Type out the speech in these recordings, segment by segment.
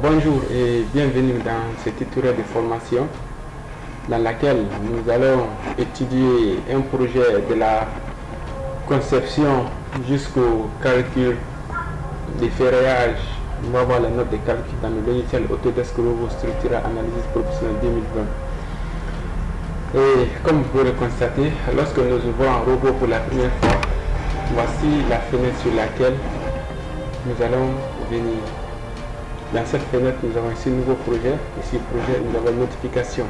Bonjour et bienvenue dans ce tutoriel de formation dans laquelle nous allons étudier un projet de la conception jusqu'au calcul des ferrailllages. On va voir les notes de calcul dans le logiciel Autodesk Robot Structural Analysis Professionnel 2020. Et comme vous pouvez le constater, lorsque nous ouvrons un robot pour la première fois, voici la fenêtre sur laquelle nous allons venir. Dans cette fenêtre, nous avons ici nouveau projet. Ici, projet, nous avons notification.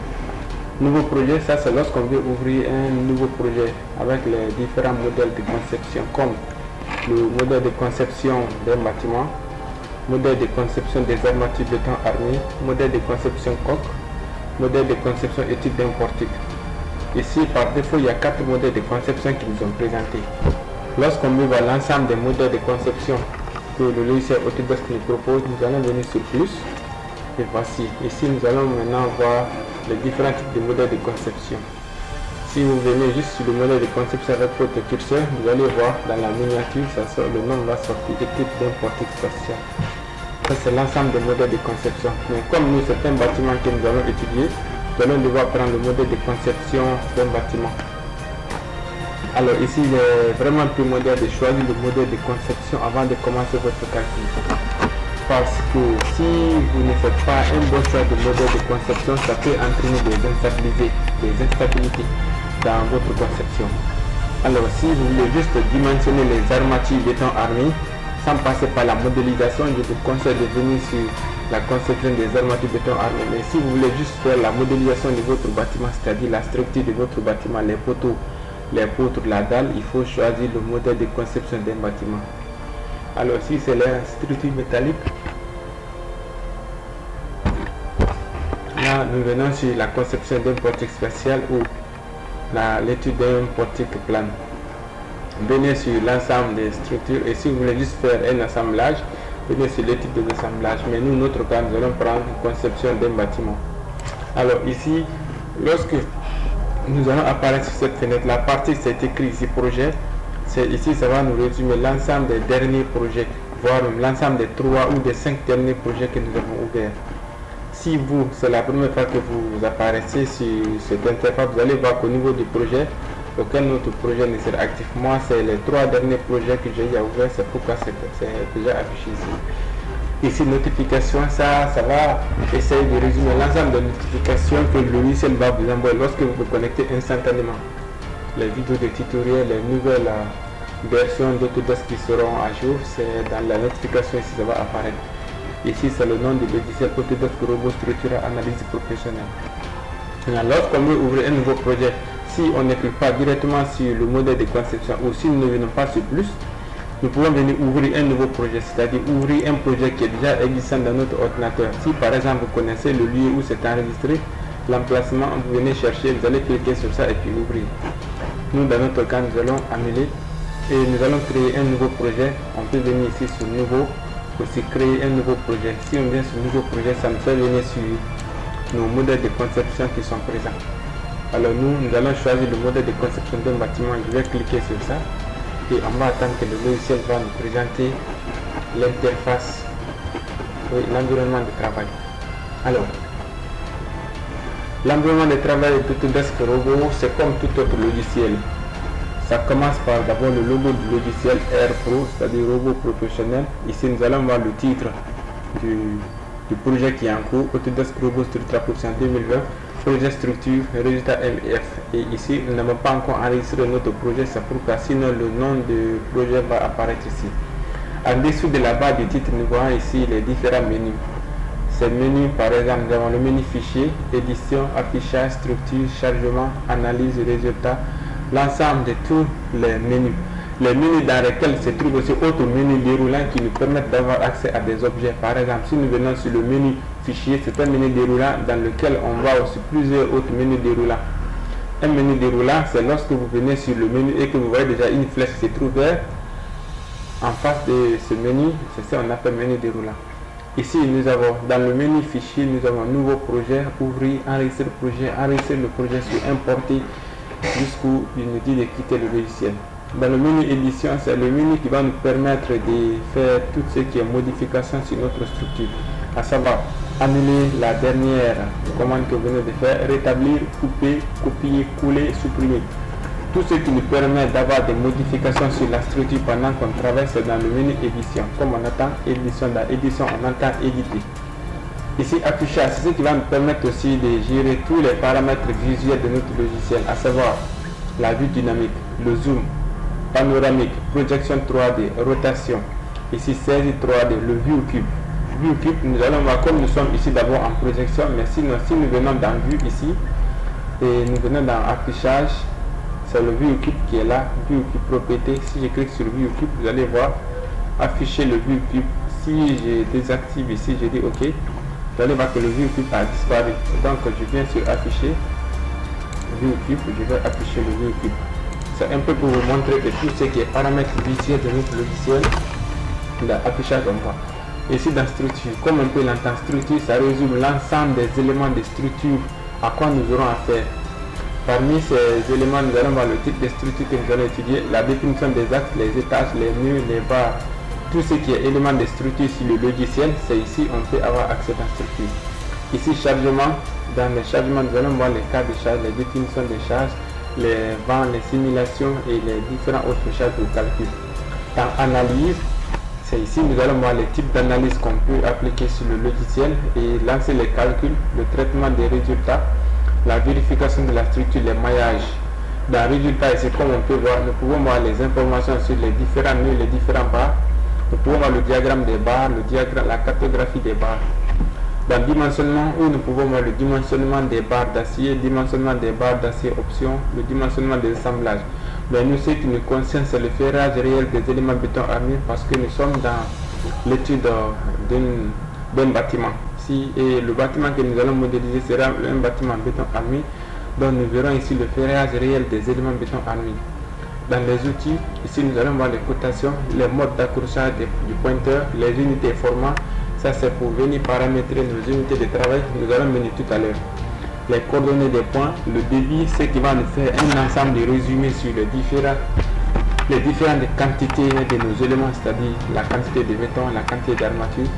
Nouveau projet, ça c'est lorsqu'on veut ouvrir un nouveau projet avec les différents modèles de conception, comme le modèle de conception d'un bâtiment, modèle de conception des armatures béton armées, modèle de conception coque, modèle de conception étude d'un portique. Ici, par défaut, il y a 4 modèles de conception qui nous sont présentés. Lorsqu'on ouvre l'ensemble des modèles de conception que le logiciel Autodesk nous propose, nous allons venir sur plus. Et voici, ici nous allons maintenant voir les différents types de modèles de conception. Si vous venez juste sur le modèle de conception avec votre curseur, vous allez voir dans la miniature, ça sort, le nom va sortir étude d'un portique spatial. Ça c'est l'ensemble des modèles de conception. Mais comme nous c'est un bâtiment que nous allons étudier, nous allons devoir prendre le modèle de conception d'un bâtiment. Alors ici il est vraiment plus modèle de choisir le modèle de conception avant de commencer votre calcul. Parce que si vous ne faites pas un bon choix de modèle de conception, ça peut entraîner des instabilités dans votre conception. Alors si vous voulez juste dimensionner les armatures béton armées sans passer par la modélisation, je vous conseille de venir sur la conception des armatures béton armées. Mais si vous voulez juste faire la modélisation de votre bâtiment, c'est-à-dire la structure de votre bâtiment, les poteaux, les poutres, la dalle, il faut choisir le modèle de conception d'un bâtiment. Alors si c'est la structure métallique, là nous venons sur la conception d'un portique spatial ou l'étude d'un portique plane. Venez sur l'ensemble des structures et si vous voulez juste faire un assemblage, venez sur l'étude des assemblages. Mais nous, notre cas, nous allons prendre une conception d'un bâtiment. Alors ici, lorsque nous allons apparaître sur cette fenêtre, la partie c'est écrit ici projet. Ici ça va nous résumer l'ensemble des derniers projets, voire même l'ensemble des 3 ou des 5 derniers projets que nous avons ouverts. Si vous, c'est la première fois que vous apparaissez sur cette interface, vous allez voir qu'au niveau du projet, aucun autre projet ne sera actif. Moi, c'est les 3 derniers projets que j'ai ouverts, c'est pourquoi c'est déjà affiché ici. Ici, notification, ça va essayer de résumer l'ensemble des notifications que le logiciel va vous envoyer lorsque vous vous connectez instantanément. Les vidéos de tutoriels, les nouvelles versions d'Autodesk qui seront à jour, c'est dans la notification ici, ça va apparaître. Ici, c'est le nom du logiciel Autodesk Robot Structural Analysis Professionnel. Lorsqu'on veut ouvrir un nouveau projet, si on ne clique pas directement sur le modèle de conception ou si nous ne venons pas sur plus, nous pouvons venir ouvrir un nouveau projet, c'est-à-dire ouvrir un projet qui est déjà existant dans notre ordinateur. Si par exemple vous connaissez le lieu où c'est enregistré, l'emplacement, vous venez chercher, vous allez cliquer sur ça et puis ouvrir. Nous dans notre cas, nous allons annuler et nous allons créer un nouveau projet. On peut venir ici sur nouveau, aussi créer un nouveau projet. Si on vient sur nouveau projet, ça nous fait venir sur nos modèles de conception qui sont présents. Alors nous allons choisir le modèle de conception d'un bâtiment. Je vais cliquer sur ça. Et on va attendre que le logiciel va nous présenter l'interface, l'environnement de travail. Alors, l'environnement de travail de Autodesk Robot, c'est comme tout autre logiciel. Ça commence par d'abord le logo du logiciel R-Pro, c'est-à-dire robot professionnel. Ici, nous allons voir le titre du projet qui est en cours, Autodesk Robot Structural Professionnel 2020. Projet structure, résultat MEF. Et ici, nous n'avons pas encore enregistré notre projet, c'est pourquoi sinon le nom du projet va apparaître ici. En dessous de la barre du titre, nous voyons ici les différents menus. Ces menus, par exemple, nous avons le menu fichier, édition, affichage, structure, chargement, analyse, résultat, l'ensemble de tous les menus. Les menus dans lesquels se trouvent aussi autres menus déroulants qui nous permettent d'avoir accès à des objets. Par exemple, si nous venons sur le menu fichier, c'est un menu déroulant dans lequel on voit aussi plusieurs autres menus déroulants. Un menu déroulant, c'est lorsque vous venez sur le menu et que vous voyez déjà une flèche qui se trouve en face de ce menu, c'est ça qu'on appelle menu déroulant. Ici, nous avons dans le menu fichier, nous avons un nouveau projet, ouvrir, enregistrer le projet sur importer jusqu'où il nous dit de quitter le logiciel. Dans le menu édition, c'est le menu qui va nous permettre de faire tout ce qui est modification sur notre structure. à savoir annuler la dernière commande que vous venez de faire, rétablir, couper, copier, coller, supprimer. Tout ce qui nous permet d'avoir des modifications sur la structure pendant qu'on travaille, c'est dans le menu édition. Comme on attend édition, dans édition on entend éditer. Ici affichage, c'est ce qui va nous permettre aussi de gérer tous les paramètres visuels de notre logiciel, à savoir la vue dynamique, le zoom, panoramique, projection 3D, rotation, ici saisie 3D, le view cube. View cube, nous allons voir comme nous sommes ici d'abord en projection, mais sinon si nous venons dans vue ici et nous venons dans affichage, c'est le view cube qui est là, view cube propriété. Si je clique sur view cube, vous allez voir afficher le view cube. Si je désactive ici, je dis ok, vous allez voir que le view cube a disparu. Donc je viens sur afficher view cube, je vais afficher le view cube. C'est un peu pour vous montrer que tout ce qui est paramètres visuels de notre logiciel, dans affichage on voit. Ici dans structure, comme on peut l'entendre, structure, ça résume l'ensemble des éléments de structure à quoi nous aurons affaire. Parmi ces éléments, nous allons voir le type de structure que nous allons étudier, la définition des axes, les étages, les murs, les barres, tout ce qui est élément de structure sur le logiciel, c'est ici on peut avoir accès à la structure. Ici chargement, dans les chargements, nous allons voir les cas de charge, les définitions des charges, les vents, les simulations et les différents autres charges de calcul. Dans analyse, c'est ici nous allons voir les types d'analyse qu'on peut appliquer sur le logiciel et lancer les calculs, le traitement des résultats, la vérification de la structure, les maillages. Dans résultats, ici comme on peut voir, nous pouvons voir les informations sur les différents nœuds, les différents barres. Nous pouvons voir le diagramme des barres, la cartographie des barres. Dans dimensionnement, où nous pouvons voir le dimensionnement des barres d'acier, dimensionnement des barres d'acier option, le dimensionnement des assemblages. Mais nous, ce qui nous concerne, c'est le ferrage réel des éléments béton armure parce que nous sommes dans l'étude d'un bâtiment. Et le bâtiment que nous allons modéliser sera un bâtiment béton armé, donc nous verrons ici le ferrage réel des éléments béton armé. Dans les outils, ici nous allons voir les cotations, les modes d'accrochage du pointeur, les unités formats. Ça c'est pour venir paramétrer nos unités de travail, nous allons venir tout à l'heure. Les coordonnées des points, le débit, ce qui va nous faire un ensemble de résumés sur les différentes quantités de nos éléments, c'est-à-dire la quantité de béton, la quantité d'armature.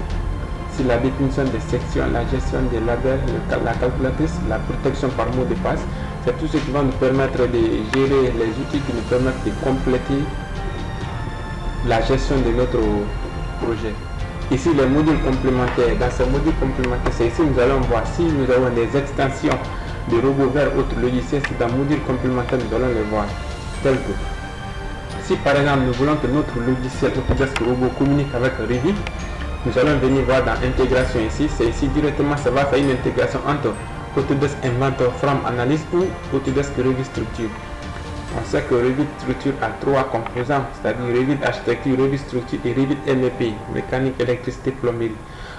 C'est la définition des sections, la gestion des labels, la calculatrice, la protection par mot de passe. C'est tout ce qui va nous permettre de gérer les outils qui nous permettent de compléter la gestion de notre projet. Ici, les modules complémentaires. Dans ces modules complémentaires, c'est ici nous allons voir si nous avons des extensions de robots vers autres logiciels. C'est dans le module complémentaire nous allons les voir. Tel que si par exemple nous voulons que notre logiciel Autodesk Robot communique avec Revit, nous allons venir voir dans intégration ici. C'est ici directement, ça va faire une intégration entre Autodesk Inventor From Analysis ou Autodesk Revit Structure. On sait que Revit Structure a trois composants, c'est-à-dire Revit Architecture, Revit Structure et Revit MEP, mécanique, électricité, plomberie.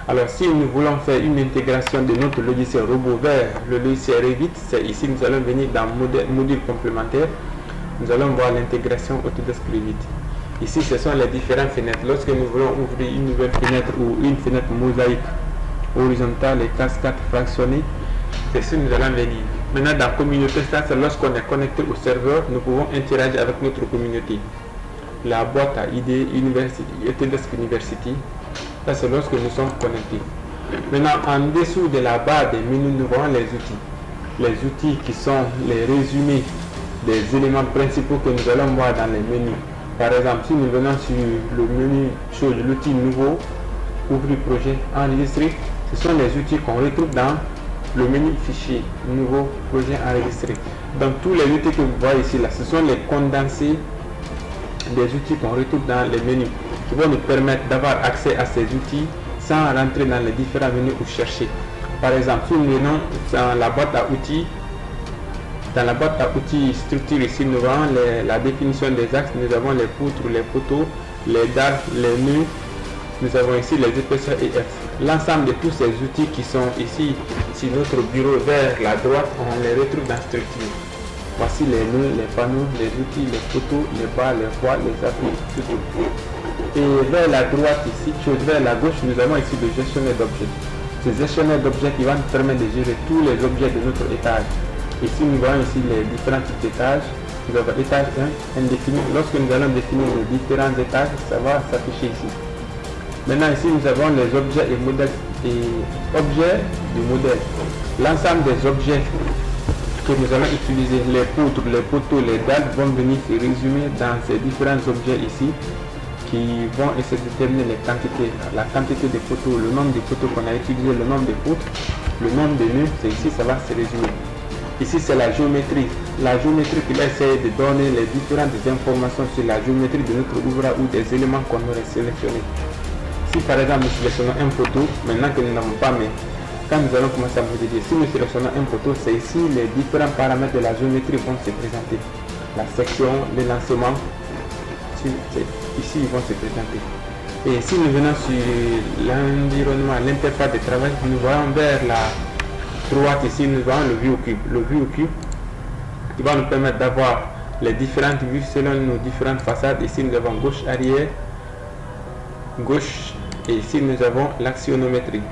Alors si nous voulons faire une intégration de notre logiciel robot vers le logiciel Revit, c'est ici nous allons venir dans module complémentaire. Nous allons voir l'intégration Autodesk Revit. Ici, ce sont les différentes fenêtres. Lorsque nous voulons ouvrir une nouvelle fenêtre ou une fenêtre mosaïque horizontale et cascade fractionnée, c'est ce que nous allons venir. Maintenant, dans la communauté, ça c'est lorsqu'on est connecté au serveur, nous pouvons interagir avec notre communauté. La boîte à idées Autodesk University, ça c'est lorsque nous sommes connectés. Maintenant, en dessous de la barre des menus, nous voyons les outils. Les outils qui sont les résumés des éléments principaux que nous allons voir dans les menus. Par exemple, si nous venons sur le menu sur l'outil nouveau, ouvrir projet, enregistrer, ce sont les outils qu'on retrouve dans le menu fichier, nouveau projet enregistré. Donc tous les outils que vous voyez ici, là, ce sont les condensés des outils qu'on retrouve dans les menus, qui vont nous permettre d'avoir accès à ces outils sans rentrer dans les différents menus ou chercher. Par exemple, si nous venons dans la boîte à outils, structure ici, nous avons la définition des axes, nous avons les poutres, les poteaux, les dalles, les nœuds, nous avons ici les épaisseurs EF. L'ensemble de tous ces outils qui sont ici sur notre bureau vers la droite, on les retrouve dans structure. Voici les nœuds, les panneaux, les outils, les poteaux, les barres, les poids, les appuis, tout. Et vers la droite ici, vers la gauche, nous avons ici le gestionnaire d'objets. Ce gestionnaire d'objets qui va nous permettre de gérer tous les objets de notre étage. Ici, nous voyons ici les différents types d'étages. Nous avons étage 1, indéfini. Lorsque nous allons définir les différents étages, ça va s'afficher ici. Maintenant, ici, nous avons les objets et et objets du modèle. L'ensemble des objets que nous allons utiliser, les poutres, les poteaux, les dalles vont venir se résumer dans ces différents objets ici qui vont essayer de déterminer les quantités, la quantité des poteaux, le nombre de poteaux qu'on a utilisé, le nombre de poutres, le nombre de murs, c'est ici ça va se résumer. Ici c'est la géométrie. La géométrie qui va essayer de donner les différentes informations sur la géométrie de notre ouvrage ou des éléments qu'on aurait sélectionnés. Si par exemple nous sélectionnons un poteau, maintenant que nous n'avons pas, mais quand nous allons commencer à modéliser, si nous sélectionnons un poteau, c'est ici les différents paramètres de la géométrie vont se présenter. La section, le lancement, ici ils vont se présenter. Et si nous venons sur l'environnement, l'interface de travail, nous voyons vers la droite ici, nous voyons le view cube. Le view cube qui va nous permettre d'avoir les différentes vues selon nos différentes façades. Ici nous avons gauche arrière, gauche, et ici nous avons l'actionnométrie.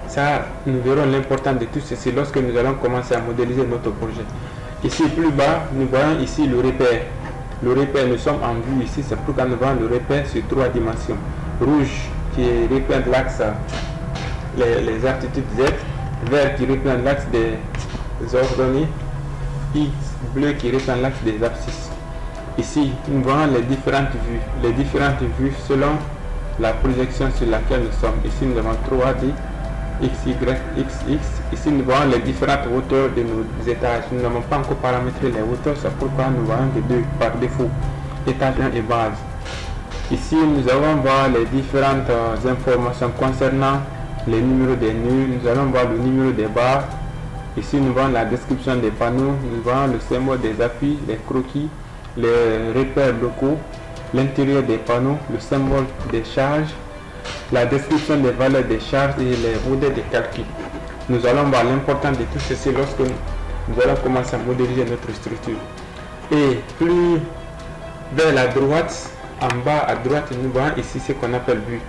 Ça, nous verrons l'importance de tout ceci lorsque nous allons commencer à modéliser notre projet. Ici plus bas, nous voyons ici le repère. Le repère, nous sommes en vue ici, c'est pourquoi nous voyons le repère sur 3 dimensions. Rouge qui représente l'axe, les altitudes Z, vert qui représente l'axe des ordonnées, X, bleu qui représente l'axe des abscisses. Ici, nous voyons les différentes vues selon la projection sur laquelle nous sommes. Ici, nous avons 3D, XY, XX. Ici, nous voyons les différentes hauteurs de nos étages. Nous n'avons pas encore paramétré les hauteurs, c'est pourquoi nous voyons que deux par défaut, étage 1 et base. Ici, nous allons voir les différentes informations concernant les numéros des nœuds. Nous allons voir le numéro des barres. Ici, nous voyons la description des panneaux. Nous voyons le symbole des appuis, les croquis, les repères locaux, l'intérieur des panneaux, le symbole des charges, la description des valeurs des charges et les modèles de calcul. Nous allons voir l'importance de tout ceci lorsque nous allons commencer à modéliser notre structure. Et plus vers la droite, en bas à droite, nous voyons ici ce qu'on appelle vue.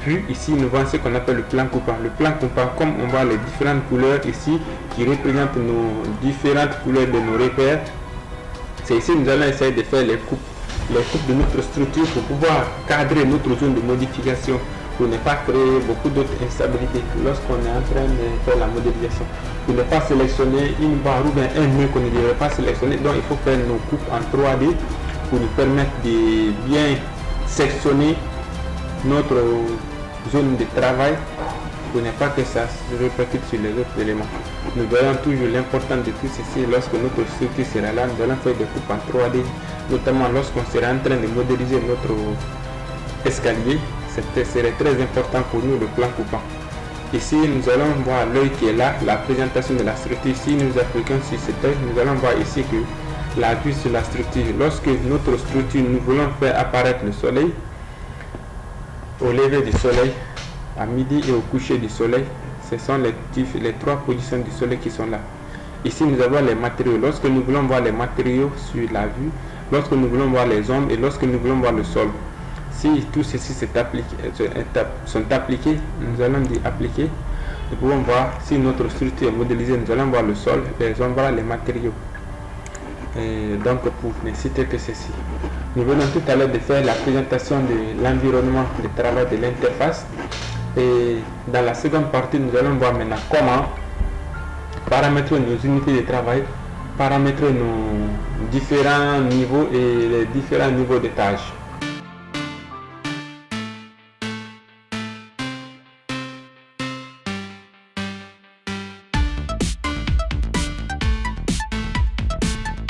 Vue, ici nous voyons ce qu'on appelle le plan coupant. Le plan coupant, comme on voit les différentes couleurs ici qui représentent nos différentes couleurs de nos repères, c'est ici nous allons essayer de faire les coupes de notre structure pour pouvoir cadrer notre zone de modification, pour ne pas créer beaucoup d'autres instabilités lorsqu'on est en train de faire la modélisation. Pour ne pas sélectionner une barre ou bien un mur qu'on ne devrait pas sélectionner, donc il faut faire nos coupes en 3D pour nous permettre de bien sectionner notre zone de travail pour ne pas que ça se répercute sur les autres éléments. Nous voyons toujours l'importance de tout ceci lorsque notre structure sera là. Nous allons faire des coupes en 3D, notamment lorsqu'on sera en train de modéliser notre escalier. Ce serait très important pour nous le plan coupant. Ici, nous allons voir l'œil qui est là, la présentation de la structure. Si nous appliquons sur cet œil, nous allons voir ici que la vue sur la structure. Lorsque notre structure, nous voulons faire apparaître le soleil, au lever du soleil, à midi et au coucher du soleil, ce sont les 3 positions du soleil qui sont là. Ici, nous avons les matériaux. Lorsque nous voulons voir les matériaux sur la vue, lorsque nous voulons voir les ombres et lorsque nous voulons voir le sol. Si tout ceci sont appliqués, nous allons dire appliquer. Nous pouvons voir si notre structure est modélisée, nous allons voir le sol, les ombres, les matériaux. Et donc, pour ne citer que ceci. Nous venons tout à l'heure de faire la présentation de l'environnement de travail de l'interface. Et dans la seconde partie, nous allons voir maintenant comment paramétrer nos unités de travail, paramétrer nos différents niveaux et les différents niveaux de tâches.